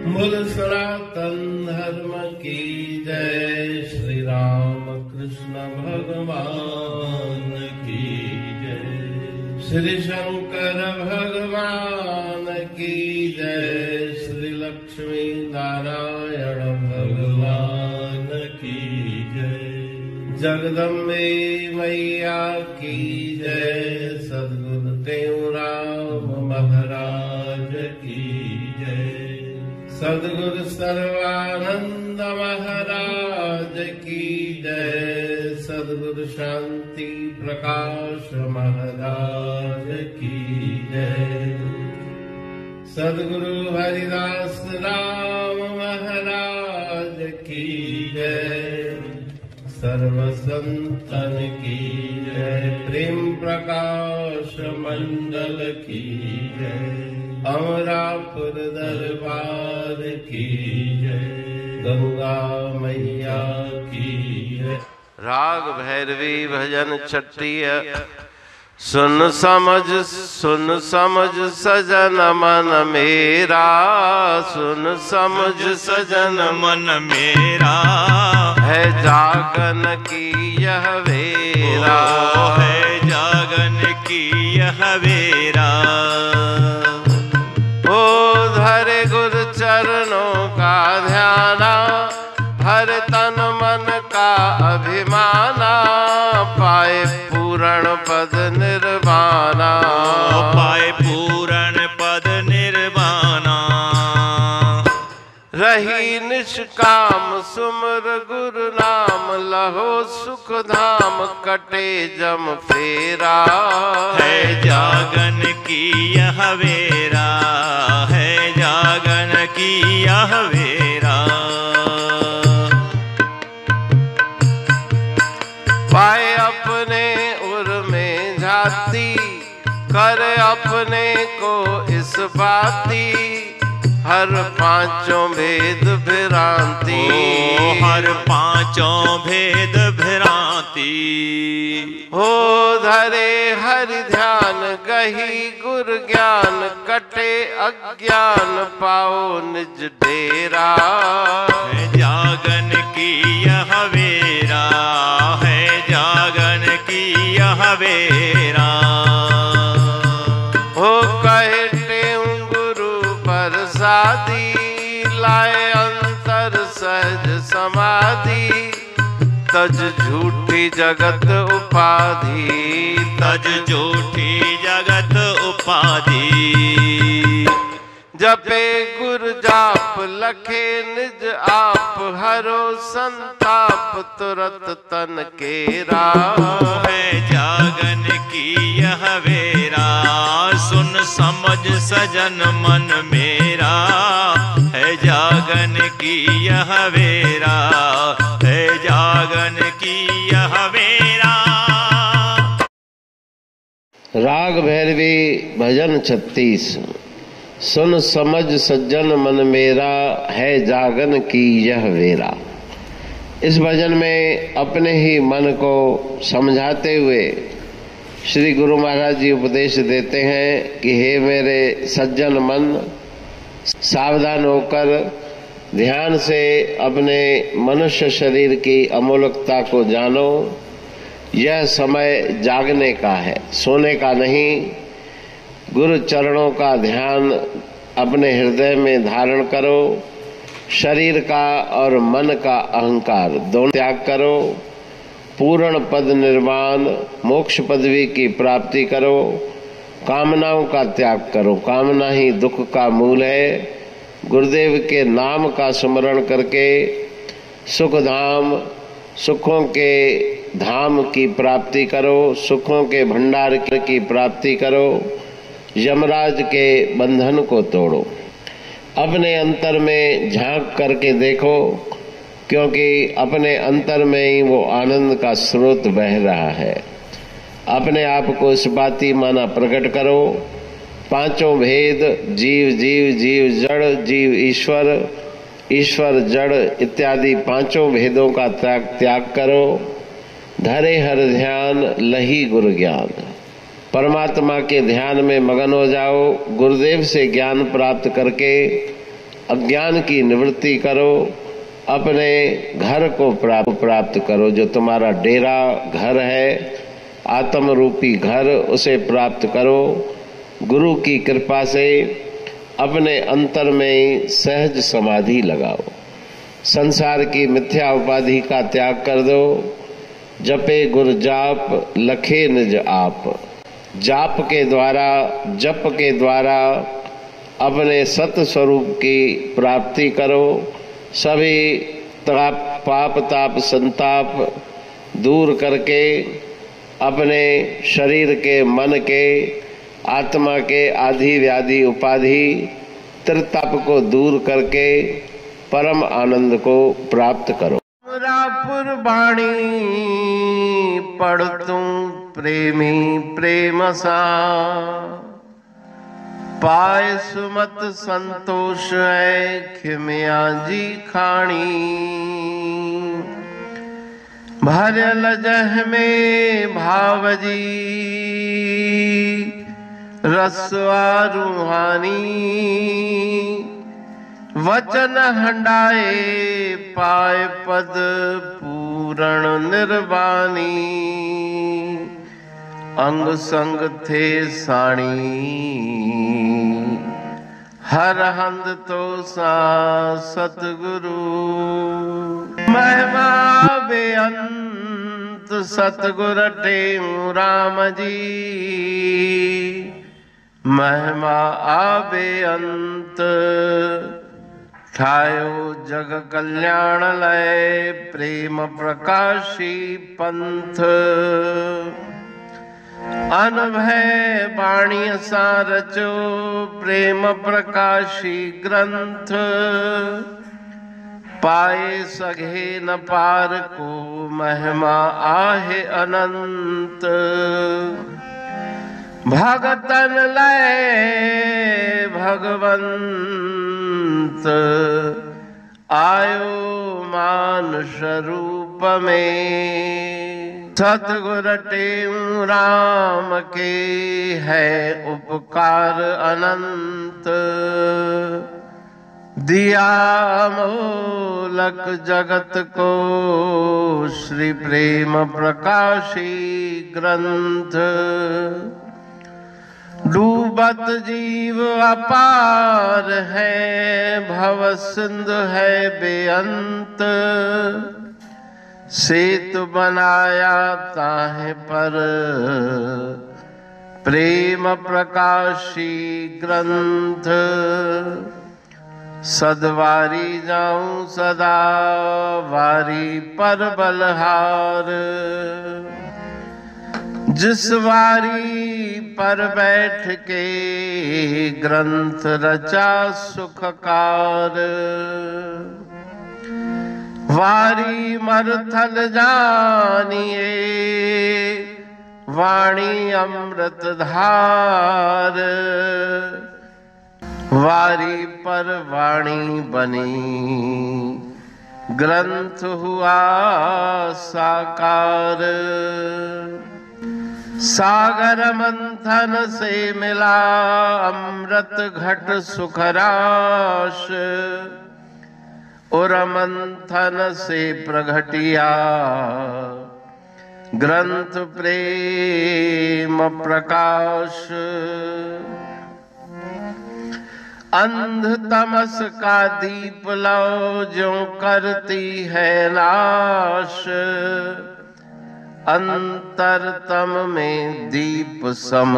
बोल सनातन धर्म की जय, श्री राम कृष्ण भगवान की जय, श्री शंकर भगवान की जय, श्री लक्ष्मी नारायण भगवान की जय, जगदम्बे मैया की जय, सद्गुरु देवराम महाराज की जय, सद्गुरु सर्वानंद महाराज की जय, सद्गुरु शांति प्रकाश महाराज की जय, सद्गुरु हरिदास राम महाराज की जय, सर्व संतन की जय, प्रेम प्रकाश मंडल की जय, अमरापुर दरबार की जय, गंगा मैया की जय। राग भैरवी भजन छठिय। सुन समझ सजन मन मेरा, सुन समझ सजन मन मेरा, है जागन की यह वेरा, है जागन की यह वेरा, ओ धरे गुरु चरणों का ध्याना, हर तन मन का अभिमाना, पाए पूर्ण पद निर्वाणा, पाए पूर्ण पद निर्वाणा, रही निष्काम सुमर गुरु नाम, लहो सुख धाम कटे जम फेरा, है जागन की यह वेरा, है जागन की यह वेरा, पाए अपने उर में जाती, कर अपने को इस बाती, हर पांचों भेद भ्रांति, हर पांचों भेद भ्रांति, हो धरे हरि ध्यान गही गुर ज्ञान, कटे अज्ञान पाओ निज डेरा, है जागन की यह वेरा, है जागन की यह वेरा, हो कहते गुरु प्रसादी, लाए अंतर सहज समाधि, तज झूठी जगत उपाधि, तज झूठी जगत उपाधि, जपे गुर जाप लखे निज आप, हरो संताप तुरत तन केरा, है जागन की यह वेरा, सुन समझ सजन मन मेरा, है जागन की यह वेरा, है जागन की यह वेरा। राग भैरवी भजन 36। सुन समझ सज्जन मन मेरा, है जागन की यह वेरा। इस भजन में अपने ही मन को समझाते हुए श्री गुरु महाराज जी उपदेश देते हैं कि हे मेरे सज्जन मन, सावधान होकर ध्यान से अपने मनुष्य शरीर की अमूल्यता को जानो। यह समय जागने का है, सोने का नहीं। गुरु चरणों का ध्यान अपने हृदय में धारण करो। शरीर का और मन का अहंकार दोनों त्याग करो। पूर्ण पद निर्वाण मोक्ष पदवी की प्राप्ति करो। कामनाओं का त्याग करो, कामना ही दुख का मूल है। गुरुदेव के नाम का स्मरण करके सुख धाम, सुखों के धाम की प्राप्ति करो। सुखों के भंडार की प्राप्ति करो। यमराज के बंधन को तोड़ो। अपने अंतर में झांक करके देखो, क्योंकि अपने अंतर में ही वो आनंद का स्रोत बह रहा है। अपने आप को इस बाती माना प्रकट करो। पांचों भेद, जीव जीव, जीव जड़, जीव ईश्वर, ईश्वर जड़ इत्यादि पांचों भेदों का त्याग करो। धरे हर ध्यान लही गुरु ज्ञान। परमात्मा के ध्यान में मगन हो जाओ। गुरुदेव से ज्ञान प्राप्त करके अज्ञान की निवृत्ति करो, अपने घर को प्राप्त करो। जो तुम्हारा डेरा घर है, आत्म रूपी घर, उसे प्राप्त करो। गुरु की कृपा से अपने अंतर में सहज समाधि लगाओ। संसार की मिथ्या उपाधि का त्याग कर दो। जपे गुर जाप लखे निज आप। जाप के द्वारा, जप के द्वारा अपने सत स्वरूप की प्राप्ति करो। सभी पाप ताप संताप दूर करके अपने शरीर के, मन के, आत्मा के आदि व्याधि उपाधि त्रिताप को दूर करके परम आनंद को प्राप्त करो। रापुर बाणी पढ़ तू प्रेमी प्रेम सा, पाए सुमत संतोष है खिमिया जी खाणी। भरल जह में भावजी रसवा रूहानी। वचन हंडाए पाए पद पूरण निर्वाणी। अंग संग थे साणी हर हंद तो सा सतगुरु। महिमा बेअंत सतगुर टेऊ राम जी। महिमा आबे अंत ठायो जग कल्याण लय। प्रेम प्रकाशी पंथ अनभय बाणी सा रचो। प्रेम प्रकाशी ग्रंथ पाए सघे न पार को। महिमा आहे अनंत भगतन लय भगवंत। आयो मानुष रूप में। सतगुर टेऊ राम के है उपकार अनंत। दिया मोलक जगत को श्री प्रेम प्रकाशी ग्रंथ। डूबत जीव अपार है भव सिंधु है बेअंत। सेतु बनाया ताहे पर प्रेम प्रकाशी ग्रंथ। सदवारी जाऊं सदा वारी पर बलहार। जिस वारी पर बैठ के ग्रंथ रचा सुखकार। वारी मरथल जानिए वाणी अमृत धार। वारी पर वाणी बनी ग्रंथ हुआ साकार। सागर मंथन से मिला अमृत घट सुखराश। और मंथन से प्रगटिया ग्रंथ प्रेम प्रकाश। अंध तमस का दीप लो जो करती है नाश। अंतरतम में दीप सम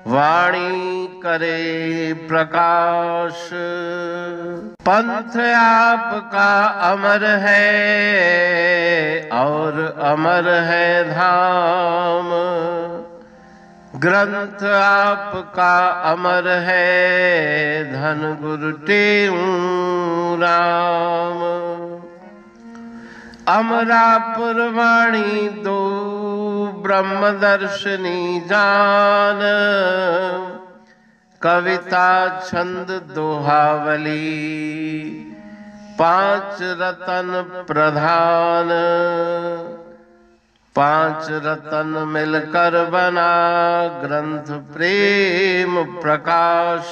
वाणी करे प्रकाश। पंथ आपका अमर है और अमर है धाम। ग्रंथ आपका अमर है धन गुरु टेऊ राम। अमरापुर वाणी दो ब्रह्मदर्शनी जान। कविता छंद दोहावली पांच रतन प्रधान। पांच रतन मिलकर बना ग्रंथ प्रेम प्रकाश।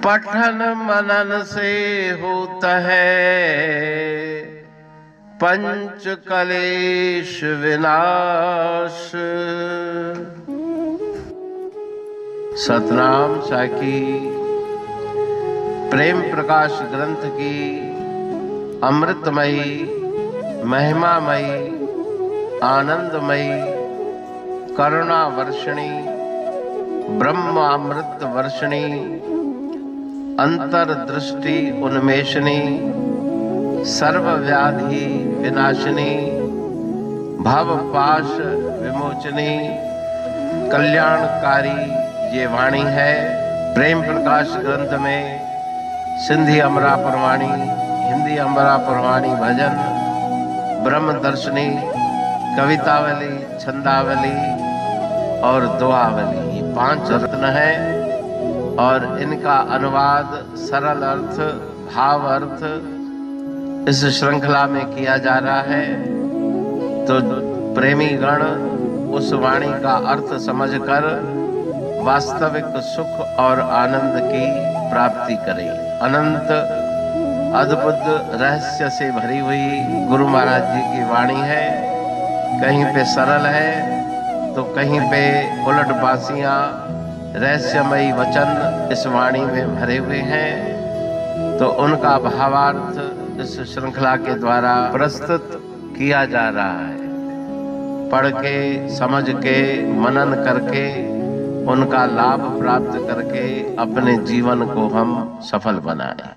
पठन मनन से होता है पंच कलेश विनाश। सतनाम साखी प्रेम प्रकाश ग्रंथ की अमृतमयी महिमामयी आनंदमयी करुणा वर्षिणी ब्रह्म अमृत वर्षिणी अंतर्दृष्टि उन्मेषणी सर्वव्याधि विनाशिनी भव पाश विमोचनी कल्याणकारी ये वाणी है। प्रेम प्रकाश ग्रंथ में सिंधी अमरा पुरवाणी, हिंदी अमरा पुरवाणी भजन, ब्रह्म दर्शनी, कवितावली, छंदावली और दुआवली, ये 5 रत्न हैं और इनका अनुवाद सरल अर्थ भाव अर्थ इस श्रृंखला में किया जा रहा है। तो प्रेमी गण उस वाणी का अर्थ समझकर वास्तविक सुख और आनंद की प्राप्ति करें। अनंत अद्भुत रहस्य से भरी हुई गुरु महाराज जी की वाणी है। कहीं पे सरल है तो कहीं पे उलट बासियां रहस्यमयी वचन इस वाणी में भरे हुए हैं। तो उनका भावार्थ इस श्रृंखला के द्वारा प्रस्तुत किया जा रहा है। पढ़ के समझ के मनन करके उनका लाभ प्राप्त करके अपने जीवन को हम सफल बनाएं।